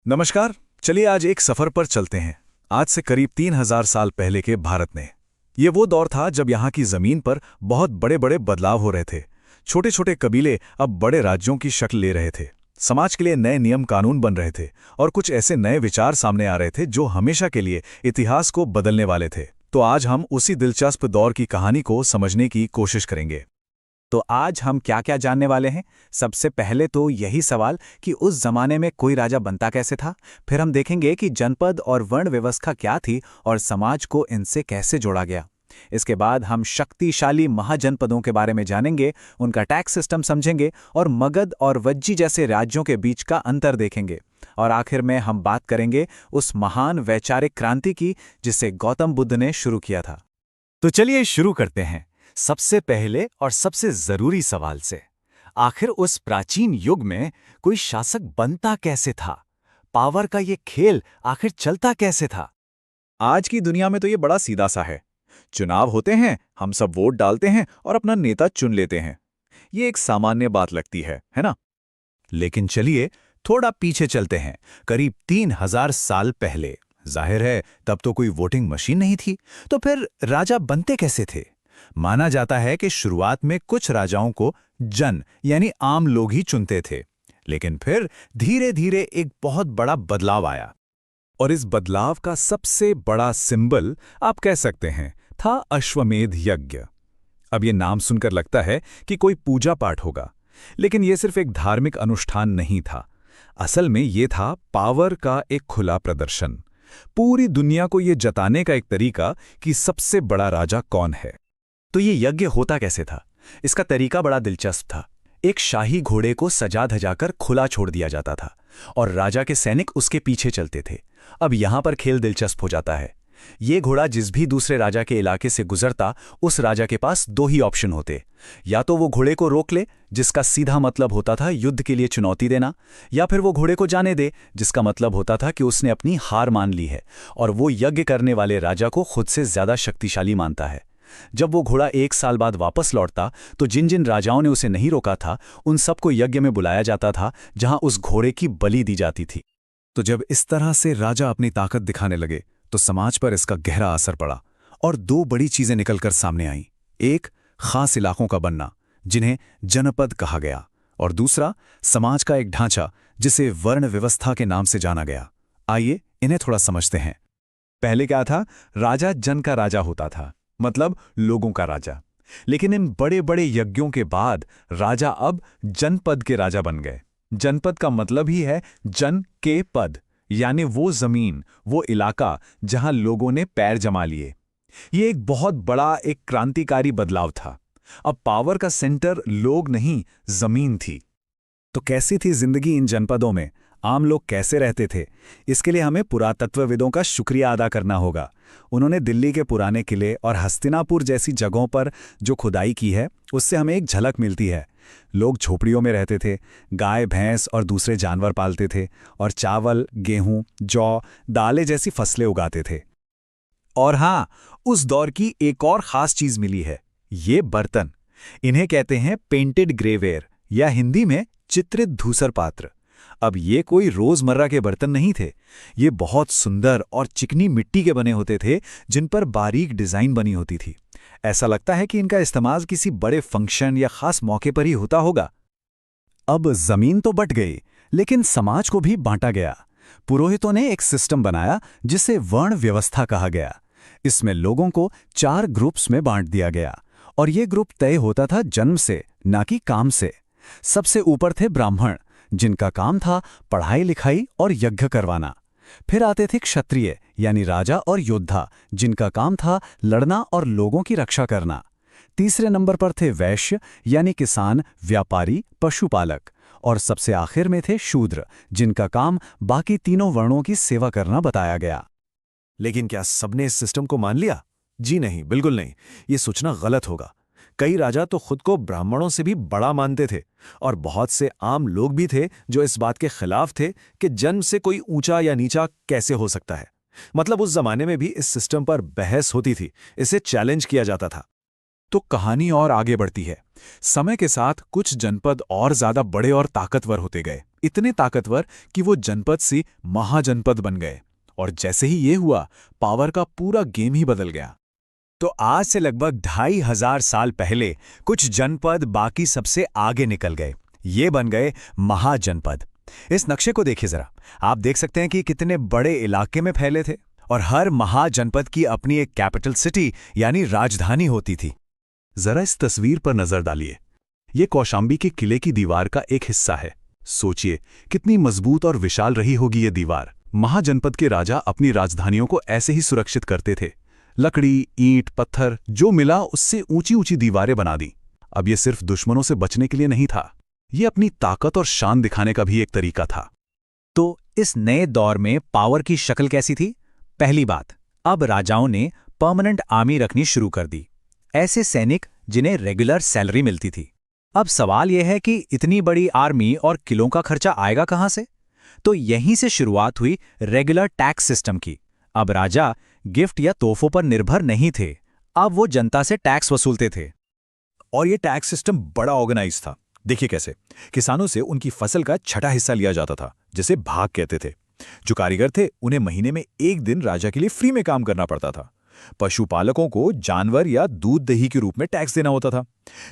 नमस्कार। चलिए आज एक सफर पर चलते हैं। आज से करीब 3000 साल पहले के भारत में। ये वो दौर था जब यहाँ की जमीन पर बहुत बड़े बड़े बदलाव हो रहे थे। छोटे छोटे कबीले अब बड़े राज्यों की शक्ल ले रहे थे। समाज के लिए नए नियम कानून बन रहे थे और कुछ ऐसे नए विचार सामने आ रहे थे जो हमेशा के लिए इतिहास को बदलने वाले थे। तो आज हम उसी दिलचस्प दौर की कहानी को समझने की कोशिश करेंगे। तो आज हम क्या क्या जानने वाले हैं। सबसे पहले तो यही सवाल कि उस जमाने में कोई राजा बनता कैसे था। फिर हम देखेंगे कि जनपद और वर्ण व्यवस्था क्या थी और समाज को इनसे कैसे जोड़ा गया। इसके बाद हम शक्तिशाली महाजनपदों के बारे में जानेंगे, उनका टैक्स सिस्टम समझेंगे और मगध और वज्जी जैसे राज्यों के बीच का अंतर देखेंगे। और आखिर में हम बात करेंगे उस महान वैचारिक क्रांति की जिसे गौतम बुद्ध ने शुरू किया था। तो चलिए शुरू करते हैं सबसे पहले और सबसे जरूरी सवाल से। आखिर उस प्राचीन युग में कोई शासक बनता कैसे था? पावर का ये खेल आखिर चलता कैसे था? आज की दुनिया में तो ये बड़ा सीधा सा है। चुनाव होते हैं, हम सब वोट डालते हैं और अपना नेता चुन लेते हैं। ये एक सामान्य बात लगती है ना? लेकिन चलिए थोड़ा पीछे चलते हैं, करीब 3000 साल पहले। जाहिर है तब तो कोई वोटिंग मशीन नहीं थी, तो फिर राजा बनते कैसे थे? माना जाता है कि शुरुआत में कुछ राजाओं को जन यानी आम लोग ही चुनते थे, लेकिन फिर धीरे धीरे एक बहुत बड़ा बदलाव आया। और इस बदलाव का सबसे बड़ा सिंबल आप कह सकते हैं था अश्वमेध यज्ञ। अब ये नाम सुनकर लगता है कि कोई पूजा पाठ होगा, लेकिन ये सिर्फ एक धार्मिक अनुष्ठान नहीं था। असल में ये था पावर का एक खुला प्रदर्शन, पूरी दुनिया को ये जताने का एक तरीका कि सबसे बड़ा राजा कौन है। तो ये यज्ञ होता कैसे था? इसका तरीका बड़ा दिलचस्प था। एक शाही घोड़े को सजा धजाकर खुला छोड़ दिया जाता था और राजा के सैनिक उसके पीछे चलते थे। अब यहां पर खेल दिलचस्प हो जाता है। ये घोड़ा जिस भी दूसरे राजा के इलाके से गुजरता, उस राजा के पास दो ही ऑप्शन होते। या तो वो घोड़े को रोक ले, जिसका सीधा मतलब होता था युद्ध के लिए चुनौती देना, या फिर वो घोड़े को जाने दे, जिसका मतलब होता था कि उसने अपनी हार मान ली है और वो यज्ञ करने वाले राजा को खुद से ज्यादा शक्तिशाली मानता है। जब वो घोड़ा 1 साल बाद वापस लौटता, तो जिन जिन राजाओं ने उसे नहीं रोका था, उन सबको यज्ञ में बुलाया जाता था, जहां उस घोड़े की बलि दी जाती थी। तो जब इस तरह से राजा अपनी ताकत दिखाने लगे, तो समाज पर इसका गहरा असर पड़ा और दो बड़ी चीजें निकलकर सामने आईं। एक, खास इलाकों का बनना, जिन्हें जनपद कहा गया, और दूसरा, समाज का एक ढांचा जिसे वर्ण व्यवस्था के नाम से जाना गया। आइए इन्हें थोड़ा समझते हैं। पहले क्या था? राजा जन का राजा होता था, मतलब लोगों का राजा। लेकिन इन बड़े बड़े यज्ञों के बाद राजा अब जनपद के राजा बन गए। जनपद का मतलब ही है जन के पद, यानी वो जमीन, वो इलाका जहां लोगों ने पैर जमा लिए। ये एक बहुत बड़ा, एक क्रांतिकारी बदलाव था। अब पावर का सेंटर लोग नहीं, जमीन थी। तो कैसी थी जिंदगी इन जनपदों में? आम लोग कैसे रहते थे? इसके लिए हमें पुरातत्वविदों का शुक्रिया अदा करना होगा। उन्होंने दिल्ली के पुराने किले और हस्तिनापुर जैसी जगहों पर जो खुदाई की है, उससे हमें एक झलक मिलती है। लोग झोपड़ियों में रहते थे, गाय भैंस और दूसरे जानवर पालते थे और चावल, गेहूं, जौ, दालें जैसी फसलें उगाते थे। और हां, उस दौर की एक और खास चीज मिली है, ये बर्तन। इन्हें कहते हैं पेंटेड ग्रेवेयर, या हिंदी में चित्रित धूसर पात्र। अब ये कोई रोजमर्रा के बर्तन नहीं थे। ये बहुत सुंदर और चिकनी मिट्टी के बने होते थे, जिन पर बारीक डिजाइन बनी होती थी। ऐसा लगता है कि इनका इस्तेमाल किसी बड़े फंक्शन या खास मौके पर ही होता होगा। अब जमीन तो बट गई, लेकिन समाज को भी बांटा गया। पुरोहितों ने एक सिस्टम बनाया जिसे वर्ण व्यवस्था कहा गया। इसमें लोगों को 4 ग्रुप्स में बांट दिया गया और ये ग्रुप तय होता था जन्म से, ना कि काम से। सबसे ऊपर थे ब्राह्मण, जिनका काम था पढ़ाई लिखाई और यज्ञ करवाना। फिर आते थे क्षत्रिय यानी राजा और योद्धा, जिनका काम था लड़ना और लोगों की रक्षा करना। तीसरे नंबर पर थे वैश्य यानी किसान, व्यापारी, पशुपालक। और सबसे आखिर में थे शूद्र, जिनका काम बाकी तीनों वर्णों की सेवा करना बताया गया। लेकिन क्या सबने इस सिस्टम को मान लिया? जी नहीं, बिल्कुल नहीं। ये सोचना गलत होगा। कई राजा तो खुद को ब्राह्मणों से भी बड़ा मानते थे और बहुत से आम लोग भी थे जो इस बात के खिलाफ थे कि जन्म से कोई ऊंचा या नीचा कैसे हो सकता है। मतलब उस जमाने में भी इस सिस्टम पर बहस होती थी, इसे चैलेंज किया जाता था। तो कहानी और आगे बढ़ती है। समय के साथ कुछ जनपद और ज्यादा बड़े और ताकतवर होते गए, इतने ताकतवर कि वो जनपद से महाजनपद बन गए। और जैसे ही ये हुआ, पावर का पूरा गेम ही बदल गया। तो आज से लगभग 2500 साल पहले कुछ जनपद बाकी सबसे आगे निकल गए। ये बन गए महाजनपद। इस नक्शे को देखिए जरा। आप देख सकते हैं कि कितने बड़े इलाके में फैले थे, और हर महाजनपद की अपनी एक कैपिटल सिटी यानी राजधानी होती थी। जरा इस तस्वीर पर नजर डालिए। ये कौशांबी के किले की दीवार का एक हिस्सा है। सोचिए कितनी मजबूत और विशाल रही होगी ये दीवार। महाजनपद के राजा अपनी राजधानियों को ऐसे ही सुरक्षित करते थे। लकड़ी, ईंट, पत्थर जो मिला उससे ऊंची ऊंची दीवारें बना दी। अब ये सिर्फ दुश्मनों से बचने के लिए नहीं था, ये अपनी ताकत और शान दिखाने का भी एक तरीका था। तो इस नए दौर में पावर की शक्ल कैसी थी? पहली बात, अब राजाओं ने परमानेंट आर्मी रखनी शुरू कर दी, ऐसे सैनिक जिन्हें रेगुलर सैलरी मिलती थी। अब सवाल यह है कि इतनी बड़ी आर्मी और किलों का खर्चा आएगा कहां से? तो यहीं से शुरुआत हुई रेगुलर टैक्स सिस्टम की। अब राजा गिफ्ट या तोहफों पर निर्भर नहीं थे, अब वो जनता से टैक्स वसूलते थे। और ये टैक्स सिस्टम बड़ा ऑर्गेनाइज था। देखिए कैसे किसानों से उनकी फसल का छठा हिस्सा लिया जाता था, जिसे भाग कहते थे। जो कारीगर थे उन्हें महीने में एक दिन राजा के लिए फ्री में काम करना पड़ता था। पशुपालकों को जानवर या दूध दही के रूप में टैक्स देना होता था।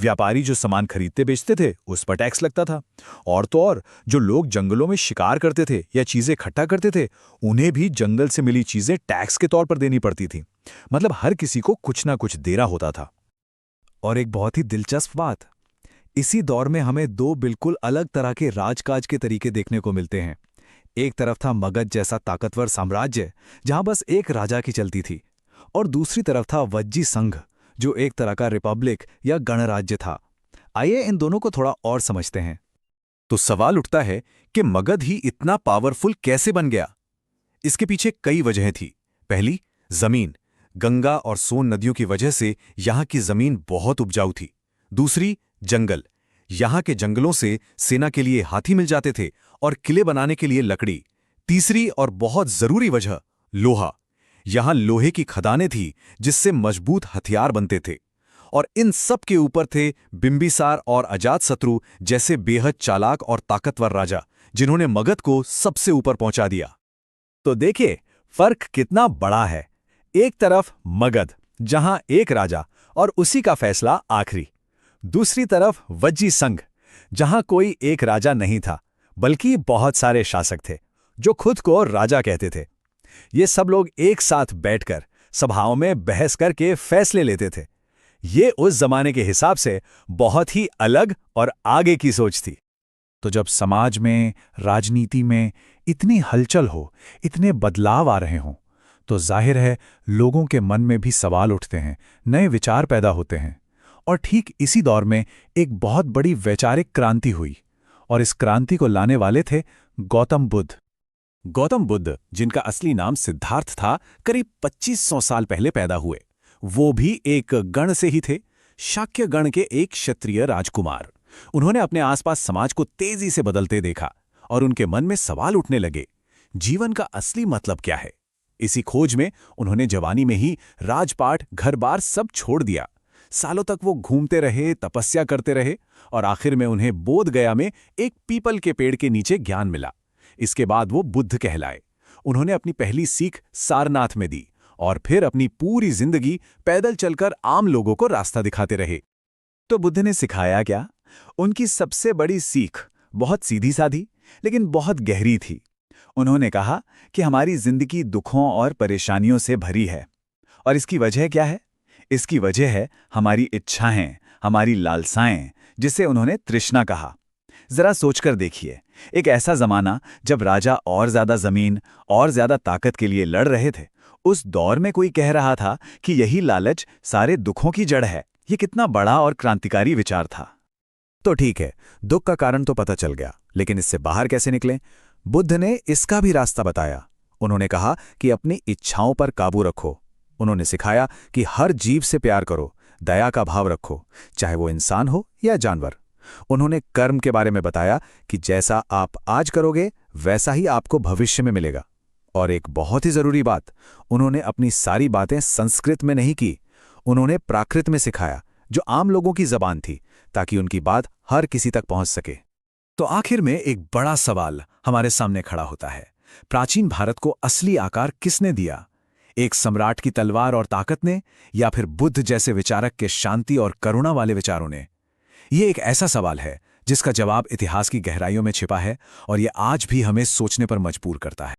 व्यापारी जो सामान खरीदते बेचते थे उस पर टैक्स लगता था। और तो और जो लोग जंगलों में शिकार करते थे या चीजें इकट्ठा करते थे, उन्हें भी जंगल से मिली चीजें टैक्स के तौर पर देनी पड़ती थी। मतलब हर किसी को कुछ ना कुछ देना होता था। और एक बहुत ही दिलचस्प बात, इसी दौर में हमें दो बिल्कुल अलग तरह के राजकाज के तरीके देखने को मिलते हैं। एक तरफ था मगध जैसा ताकतवर साम्राज्य जहां बस एक राजा की चलती थी, और दूसरी तरफ था वज्जी संघ जो एक तरह का रिपब्लिक या गणराज्य था। आइए इन दोनों को थोड़ा और समझते हैं। तो सवाल उठता है कि मगध ही इतना पावरफुल कैसे बन गया? इसके पीछे कई वजहें थी। पहली, जमीन। गंगा और सोन नदियों की वजह से यहां की जमीन बहुत उपजाऊ थी। दूसरी, जंगल। यहां के जंगलों से सेना के लिए हाथी मिल जाते थे और किले बनाने के लिए लकड़ी। तीसरी और बहुत जरूरी वजह, लोहा। यहां लोहे की खदानें थी जिससे मजबूत हथियार बनते थे। और इन सब के ऊपर थे बिंबिसार और अजातशत्रु जैसे बेहद चालाक और ताकतवर राजा, जिन्होंने मगध को सबसे ऊपर पहुंचा दिया। तो देखिए फर्क कितना बड़ा है। एक तरफ मगध जहां एक राजा और उसी का फैसला आखिरी। दूसरी तरफ वज्जी संघ जहां कोई एक राजा नहीं था बल्कि बहुत सारे शासक थे जो खुद को राजा कहते थे। ये सब लोग एक साथ बैठकर सभाओं में बहस करके फैसले लेते थे। ये उस जमाने के हिसाब से बहुत ही अलग और आगे की सोच थी। तो जब समाज में, राजनीति में इतनी हलचल हो, इतने बदलाव आ रहे हों, तो जाहिर है लोगों के मन में भी सवाल उठते हैं, नए विचार पैदा होते हैं। और ठीक इसी दौर में एक बहुत बड़ी वैचारिक क्रांति हुई, और इस क्रांति को लाने वाले थे गौतम बुद्ध। गौतम बुद्ध, जिनका असली नाम सिद्धार्थ था, करीब 2500 साल पहले पैदा हुए। वो भी एक गण से ही थे, शाक्य गण के एक क्षत्रिय राजकुमार। उन्होंने अपने आसपास समाज को तेजी से बदलते देखा और उनके मन में सवाल उठने लगे, जीवन का असली मतलब क्या है? इसी खोज में उन्होंने जवानी में ही राजपाट, घर-बार सब छोड़ दिया। सालों तक वो घूमते रहे, तपस्या करते रहे, और आखिर में उन्हें बोध गया में एक पीपल के पेड़ के नीचे ज्ञान मिला। इसके बाद वो बुद्ध कहलाए। उन्होंने अपनी पहली सीख सारनाथ में दी और फिर अपनी पूरी जिंदगी पैदल चलकर आम लोगों को रास्ता दिखाते रहे। तो बुद्ध ने सिखाया क्या? उनकी सबसे बड़ी सीख बहुत सीधी-सादी लेकिन बहुत गहरी थी। उन्होंने कहा कि हमारी जिंदगी दुखों और परेशानियों से भरी है, और इसकी वजह क्या है? इसकी वजह है हमारी इच्छाएं, हमारी लालसाएं, जिसे उन्होंने तृष्णा कहा। जरा सोचकर देखिए, एक ऐसा जमाना जब राजा और ज्यादा जमीन और ज्यादा ताकत के लिए लड़ रहे थे, उस दौर में कोई कह रहा था कि यही लालच सारे दुखों की जड़ है। ये कितना बड़ा और क्रांतिकारी विचार था। तो ठीक है, दुख का कारण तो पता चल गया, लेकिन इससे बाहर कैसे निकलें? बुद्ध ने इसका भी रास्ता बताया। उन्होंने कहा कि अपनी इच्छाओं पर काबू रखो। उन्होंने सिखाया कि हर जीव से प्यार करो, दया का भाव रखो, चाहे वो इंसान हो या जानवर। उन्होंने कर्म के बारे में बताया कि जैसा आप आज करोगे वैसा ही आपको भविष्य में मिलेगा। और एक बहुत ही जरूरी बात, उन्होंने अपनी सारी बातें संस्कृत में नहीं की, उन्होंने प्राकृत में सिखाया, जो आम लोगों की जबान थी, ताकि उनकी बात हर किसी तक पहुंच सके। तो आखिर में एक बड़ा सवाल हमारे सामने खड़ा होता है। प्राचीन भारत को असली आकार किसने दिया? एक सम्राट की तलवार और ताकत ने, या फिर बुद्ध जैसे विचारक के शांति और करुणा वाले विचारों ने? ये एक ऐसा सवाल है जिसका जवाब इतिहास की गहराइयों में छिपा है और ये आज भी हमें सोचने पर मजबूर करता है।